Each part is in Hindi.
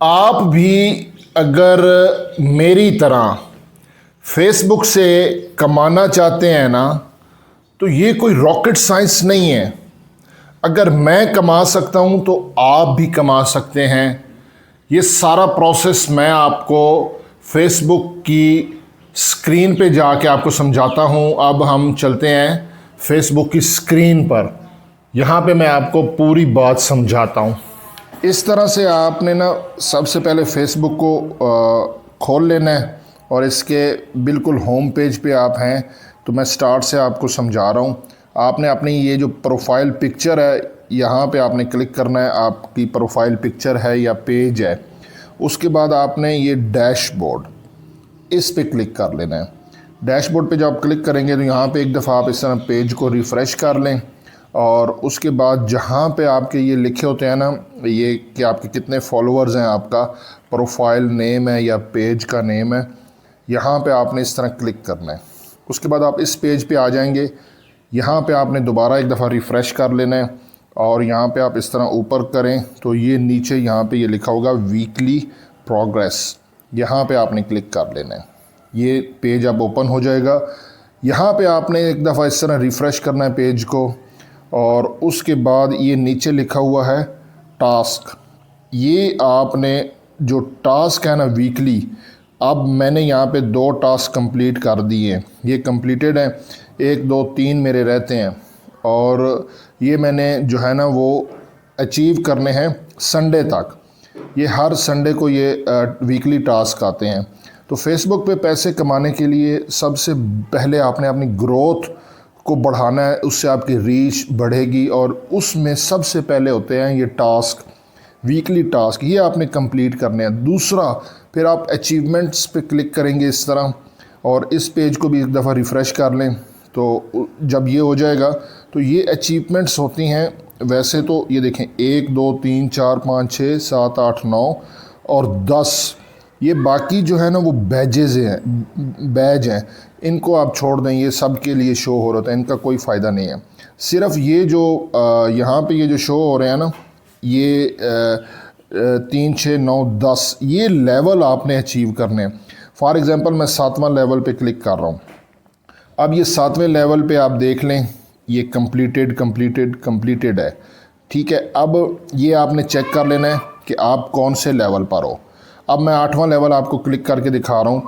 आप भी अगर मेरी तरह फेसबुक से कमाना चाहते हैं ना, तो ये कोई रॉकेट साइंस नहीं है। अगर मैं कमा सकता हूं तो आप भी कमा सकते हैं। ये सारा प्रोसेस मैं आपको फेसबुक की स्क्रीन पे जाके आपको समझाता हूं। अब हम चलते हैं फेसबुक की स्क्रीन पर। यहाँ पे मैं आपको पूरी बात समझाता हूँ। इस तरह से आपने ना सबसे पहले फेसबुक को खोल लेना है और इसके बिल्कुल होम पेज पे आप हैं। तो मैं स्टार्ट से आपको समझा रहा हूँ। आपने अपनी ये जो प्रोफाइल पिक्चर है यहाँ पे आपने क्लिक करना है। आपकी प्रोफाइल पिक्चर है या पेज है, उसके बाद आपने ये डैशबोर्ड, इस पे क्लिक कर लेना है। डैशबोर्ड पे जब आप क्लिक करेंगे तो यहाँ पे एक दफ़ा आप इस तरह पेज को रिफ़्रेश कर लें और उसके बाद जहाँ पे आपके ये लिखे होते हैं ना, ये कि आपके कितने फॉलोअर्स हैं, आपका प्रोफाइल नेम है या पेज का नेम है, यहाँ पे आपने इस तरह क्लिक करना है। उसके बाद आप इस पेज पे आ जाएंगे। यहाँ पे आपने दोबारा एक दफ़ा रिफ़्रेश कर लेना है और यहाँ पे आप इस तरह ऊपर करें तो ये नीचे यहाँ पे ये लिखा होगा वीकली प्रोग्रेस, यहाँ पे आपने क्लिक कर लेना है। ये पेज अब ओपन हो जाएगा। यहाँ पे आपने एक दफ़ा इस तरह रिफ़्रेश करना है पेज को और उसके बाद ये नीचे लिखा हुआ है टास्क। ये आपने जो टास्क है ना वीकली, अब मैंने यहाँ पे 2 टास्क कंप्लीट कर दिए हैं, ये कंप्लीटेड हैं। 1 2 3 मेरे रहते हैं और ये मैंने जो है ना वो अचीव करने हैं संडे तक। ये हर संडे को ये वीकली टास्क आते हैं। तो फेसबुक पे पैसे कमाने के लिए सबसे पहले आपने अपनी ग्रोथ को बढ़ाना है, उससे आपकी रीच बढ़ेगी और उसमें सबसे पहले होते हैं ये टास्क, वीकली टास्क, ये आपने कंप्लीट करने हैं। दूसरा, फिर आप अचीवमेंट्स पे क्लिक करेंगे इस तरह और इस पेज को भी एक दफ़ा रिफ़्रेश कर लें। तो जब ये हो जाएगा तो ये अचीवमेंट्स होती हैं। वैसे तो ये देखें 1 2 3 4 5 6 7 8 9 और 10, ये बाकी जो है ना वो बैजेज़ हैं, बैज हैं, इनको आप छोड़ दें। ये सब के लिए शो हो रहा था, इनका कोई फ़ायदा नहीं है। सिर्फ ये जो यहाँ पे ये जो शो हो रहे हैं ना, ये 3 6 9 10, ये लेवल आपने अचीव करने हैं। फॉर एग्ज़ाम्पल मैं 7वां लेवल पे क्लिक कर रहा हूँ। अब ये 7वें लेवल पे आप देख लें, ये कंप्लीटेड कंप्लीटेड कंप्लीटेड है। ठीक है, अब ये आपने चेक कर लेना है कि आप कौन से लेवल पर हो। अब मैं 8वां लेवल आपको क्लिक करके दिखा रहा हूँ।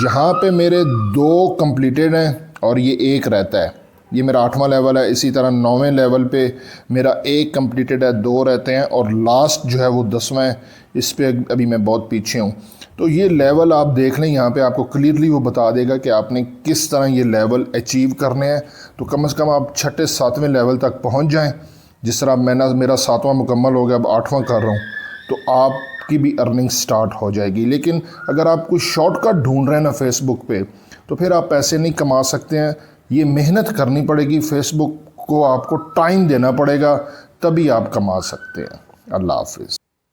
यहाँ पे मेरे 2 कंप्लीटेड हैं और ये 1 रहता है, ये मेरा 8वां लेवल है। इसी तरह 9वें लेवल पे मेरा 1 कंप्लीटेड है, 2 रहते हैं और लास्ट जो है वो 10वां है। इस पे अभी मैं बहुत पीछे हूँ। तो ये लेवल आप देख लें, यहाँ पे आपको क्लियरली वो बता देगा कि आपने किस तरह ये लेवल अचीव करने हैं। तो कम से कम आप 6 7वें लेवल तक पहुँच जाएँ। जिस तरह मेरा 7वां मुकम्मल हो गया, अब 8वां कर रहा हूँ, तो आपकी भी अर्निंग स्टार्ट हो जाएगी। लेकिन अगर आप कोई शॉर्टकट ढूंढ रहे हैं ना फेसबुक पे, तो फिर आप पैसे नहीं कमा सकते हैं। ये मेहनत करनी पड़ेगी, फेसबुक को आपको टाइम देना पड़ेगा, तभी आप कमा सकते हैं। अल्लाह हाफिज़।